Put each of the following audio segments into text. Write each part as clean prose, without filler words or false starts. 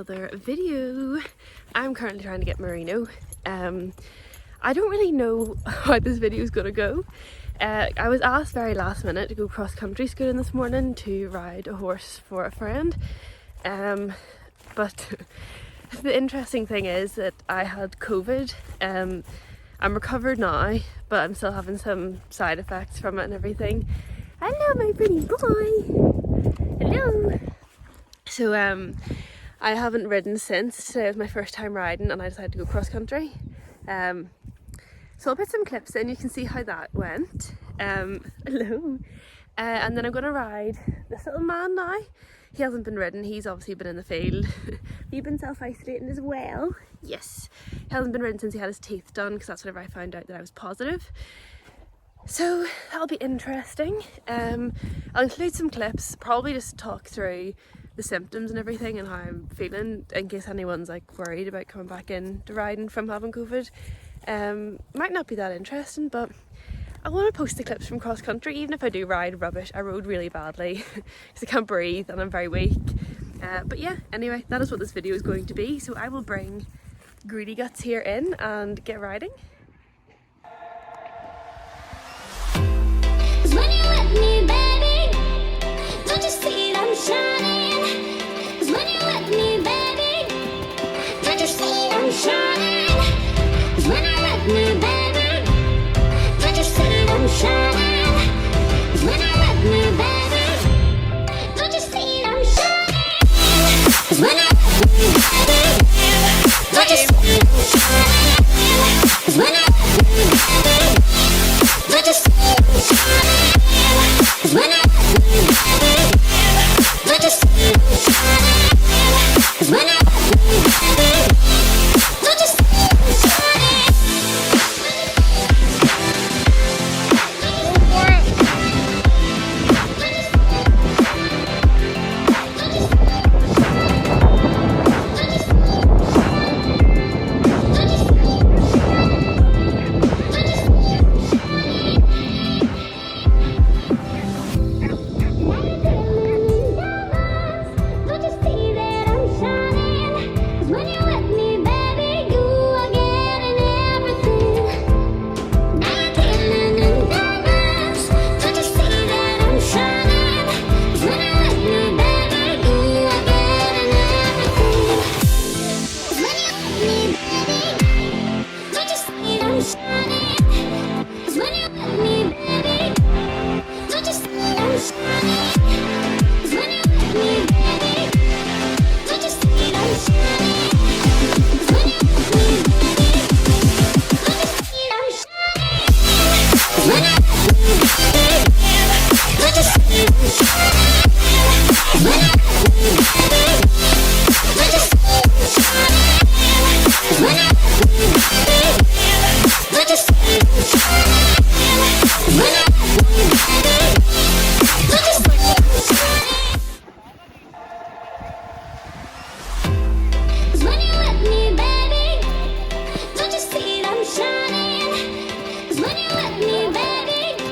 another video. I'm currently trying to get Merino. I don't really know how this video is going to go. I was asked very last minute to go cross country scooting this morning to ride a horse for a friend. But the interesting thing is that I had COVID. I'm recovered now, but I'm still having some side effects from it and everything. Hello, my pretty boy. Hello. So I haven't ridden since. Today was my first time riding and I decided to go cross country. So I'll put some clips in, you can see how that went. Hello. And then I'm going to ride this little man now. He hasn't been ridden, he's obviously been in the field. You've been self-isolating as well. Yes. He hasn't been ridden since he had his teeth done, because that's whenever I found out that I was positive. So that'll be interesting. I'll include some clips, probably just talk through the symptoms and everything and how I'm feeling, in case anyone's like worried about coming back in to riding from having COVID. Might not be that interesting, but I want to post the clips from cross country, even if I do ride rubbish. I rode really badly because I can't breathe and I'm very weak. But yeah, anyway, that is what this video is going to be. So I will bring Greedy Guts here in and get riding. When you're with me, baby, don't you see I'm shining? 'Cause when you're with me, baby, don't you see I'm shining? 'Cause when you're with me, baby, don't you see I'm shining? 'Cause when you're with me, baby, don't you see I'm shining? 'Cause when you're with me, baby, don't you see I'm shining? 'Cause when you're with me, baby, don't you see I'm shining? 'Cause when you're with me, baby, don't you see I'm shining? 'Cause when you're with me, baby, don't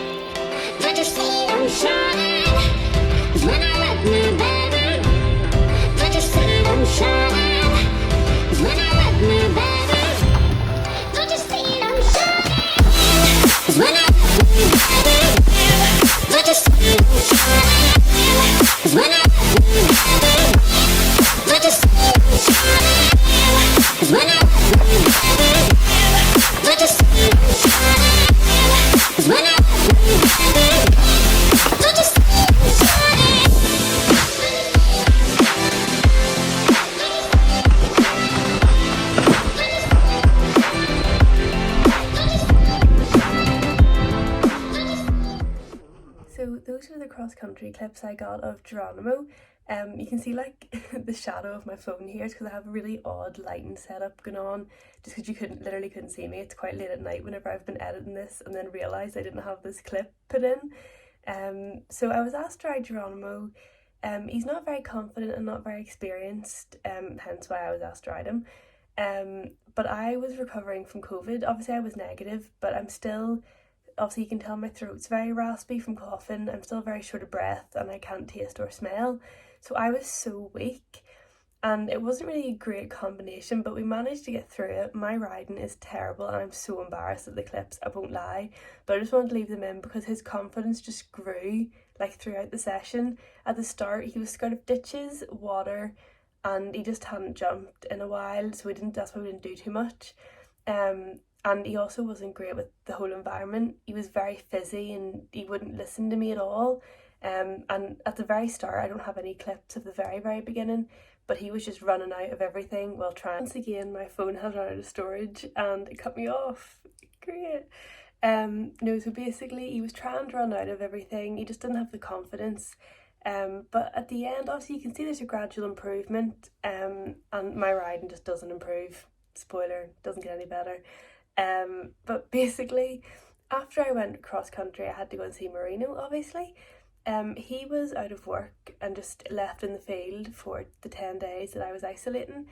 you see I'm shining? Those are the cross-country clips I got of Geronimo. You can see like the shadow of my phone here is because I have a really odd lighting setup going on, just because you literally couldn't see me. It's quite late at night whenever I've been editing this and then realised I didn't have this clip put in. So I was asked to ride Geronimo. He's not very confident and not very experienced, hence why I was asked to ride him. But I was recovering from COVID. Obviously I was negative, but I'm still, obviously you can tell my throat's very raspy from coughing. I'm still very short of breath and I can't taste or smell. So I was so weak. and it wasn't really a great combination, but we managed to get through it. My riding is terrible and I'm so embarrassed at the clips, I won't lie, but I just wanted to leave them in because his confidence just grew like throughout the session. At the start he was scared of ditches, water, and he just hadn't jumped in a while, so that's why we didn't do too much. And he also wasn't great with the whole environment. He was very fizzy and he wouldn't listen to me at all. And at the very start, I don't have any clips of the very beginning, but he was just running out of everything while trying. Once again, my phone had run out of storage and it cut me off. Great. No, so basically he was trying to run out of everything. He just didn't have the confidence. But at the end, obviously you can see there's a gradual improvement, and my riding just doesn't improve. Spoiler, doesn't get any better. But basically, after I went cross country, I had to go and see Marino, obviously. He was out of work and just left in the field for the 10 days that I was isolating.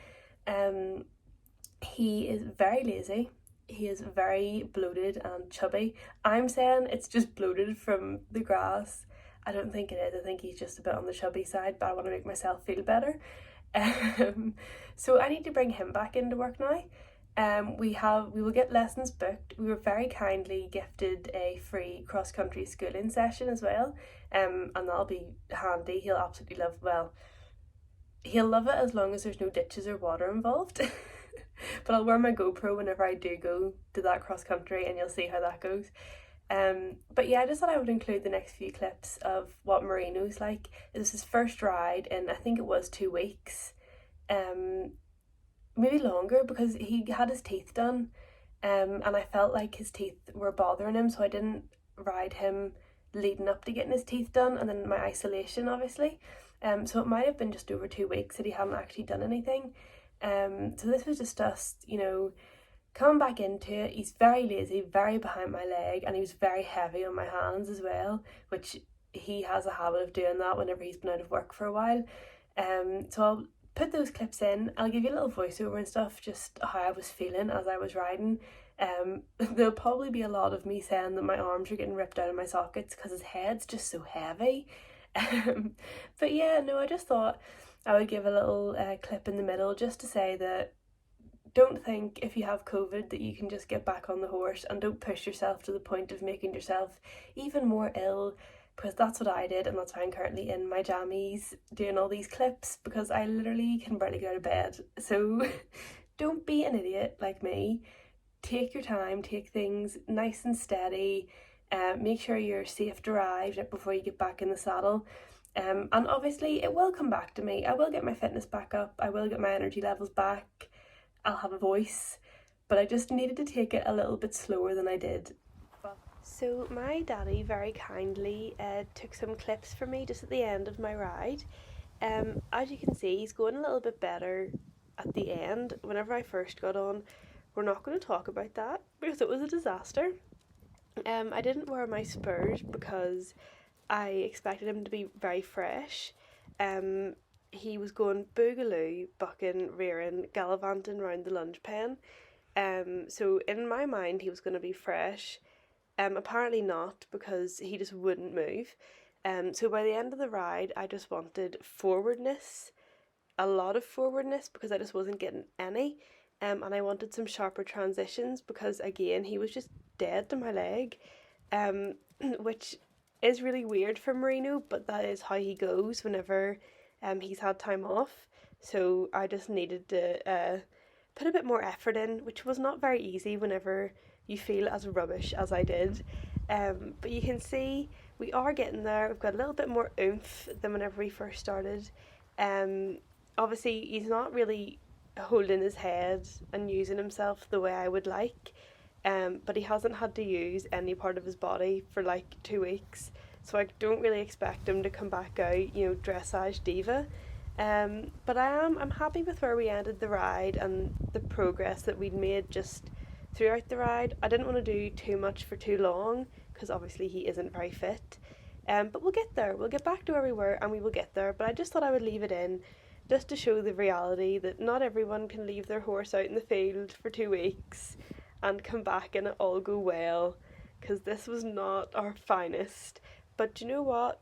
He is very lazy. He is very bloated and chubby. I'm saying it's just bloated from the grass. I don't think it is. I think he's just a bit on the chubby side, but I want to make myself feel better. So I need to bring him back into work now. We will get lessons booked. We were very kindly gifted a free cross-country schooling session as well, and that'll be handy. He'll absolutely he'll love it as long as there's no ditches or water involved. But I'll wear my GoPro whenever I do go to that cross-country and you'll see how that goes. But yeah, I just thought I would include the next few clips of what Marino's like. It was his first ride in, I think it was 2 weeks. Maybe longer, because he had his teeth done, and I felt like his teeth were bothering him, so I didn't ride him leading up to getting his teeth done, and then my isolation obviously. So it might have been just over 2 weeks that he hadn't actually done anything. So this was just us, coming back into it. He's very lazy, very behind my leg, and he was very heavy on my hands as well, which he has a habit of doing that whenever he's been out of work for a while. So I'll put those clips in. I'll give you a little voiceover and stuff, just how I was feeling as I was riding. There'll probably be a lot of me saying that my arms are getting ripped out of my sockets because his head's just so heavy. But yeah, no, I just thought I would give a little clip in the middle just to say that don't think if you have COVID that you can just get back on the horse, and don't push yourself to the point of making yourself even more ill, because that's what I did, and that's why I'm currently in my jammies doing all these clips, because I literally can barely go to bed. So don't be an idiot like me. Take your time, take things nice and steady, make sure you're safe to ride before you get back in the saddle. And obviously it will come back to me. I will get my fitness back up, I will get my energy levels back, I'll have a voice, but I just needed to take it a little bit slower than I did. So my daddy very kindly took some clips for me just at the end of my ride. As you can see, he's going a little bit better at the end. Whenever I first got on, we're not going to talk about that because it was a disaster. I didn't wear my spurs because I expected him to be very fresh. He was going boogaloo, bucking, rearing, gallivanting round the lunge pen. So in my mind he was going to be fresh. Apparently not, because he just wouldn't move. So by the end of the ride I just wanted forwardness, a lot of forwardness, because I just wasn't getting any. And I wanted some sharper transitions, because again he was just dead to my leg, which is really weird for Marino, but that is how he goes whenever he's had time off. So I just needed to put a bit more effort in, which was not very easy whenever you feel as rubbish as I did. But you can see we are getting there. We've got a little bit more oomph than whenever we first started. Obviously he's not really holding his head and using himself the way I would like, but he hasn't had to use any part of his body for like 2 weeks, so I don't really expect him to come back out, dressage diva. But I'm happy with where we ended the ride and the progress that we'd made just throughout the ride. I didn't want to do too much for too long, because obviously he isn't very fit, but we'll get there. We'll get back to where we were and we will get there. But I just thought I would leave it in just to show the reality that not everyone can leave their horse out in the field for 2 weeks and come back and it all go well, because this was not our finest. But you know what?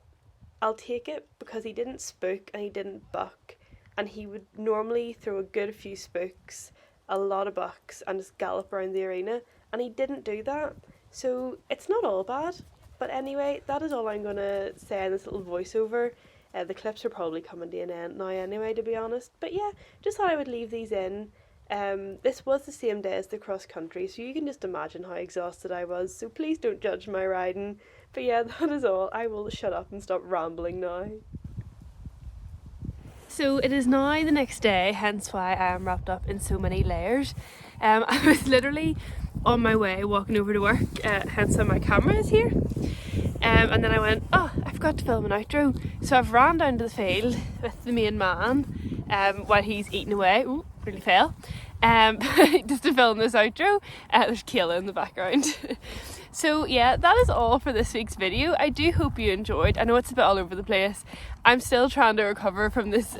I'll take it, because he didn't spook and he didn't buck, and he would normally throw a good few spooks, a lot of bucks, and just gallop around the arena, and he didn't do that. So it's not all bad. But anyway, that is all I'm going to say in this little voiceover. The clips are probably coming to an end now anyway, to be honest. But yeah, just thought I would leave these in. This was the same day as the cross country, so you can just imagine how exhausted I was. So please don't judge my riding. But yeah, that is all. I will shut up and stop rambling now. So it is now the next day, hence why I am wrapped up in so many layers. I was literally on my way walking over to work, hence why my camera is here. And then I went, oh, I forgot to film an outro. So I've ran down to the field with the main man while he's eating away. Ooh, really fell. Just to film this outro. There's Kayla in the background. So yeah, that is all for this week's video. I do hope you enjoyed. I know it's a bit all over the place. I'm still trying to recover from this,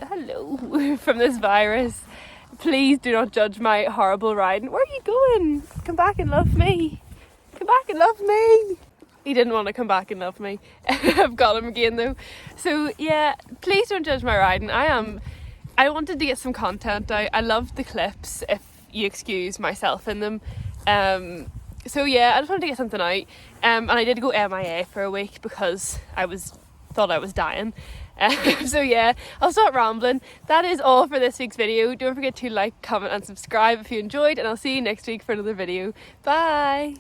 from this virus. Please do not judge my horrible riding. Where are you going? Come back and love me. Come back and love me. He didn't want to come back and love me. I've got him again though. So yeah, please don't judge my riding. I wanted to get some content out. I loved the clips, if you excuse myself in them. So yeah, I just wanted to get something out. And I did go MIA for a week because I thought I was dying. So yeah, I'll stop rambling. That is all for this week's video. Don't forget to like, comment and subscribe if you enjoyed, and I'll see you next week for another video. Bye!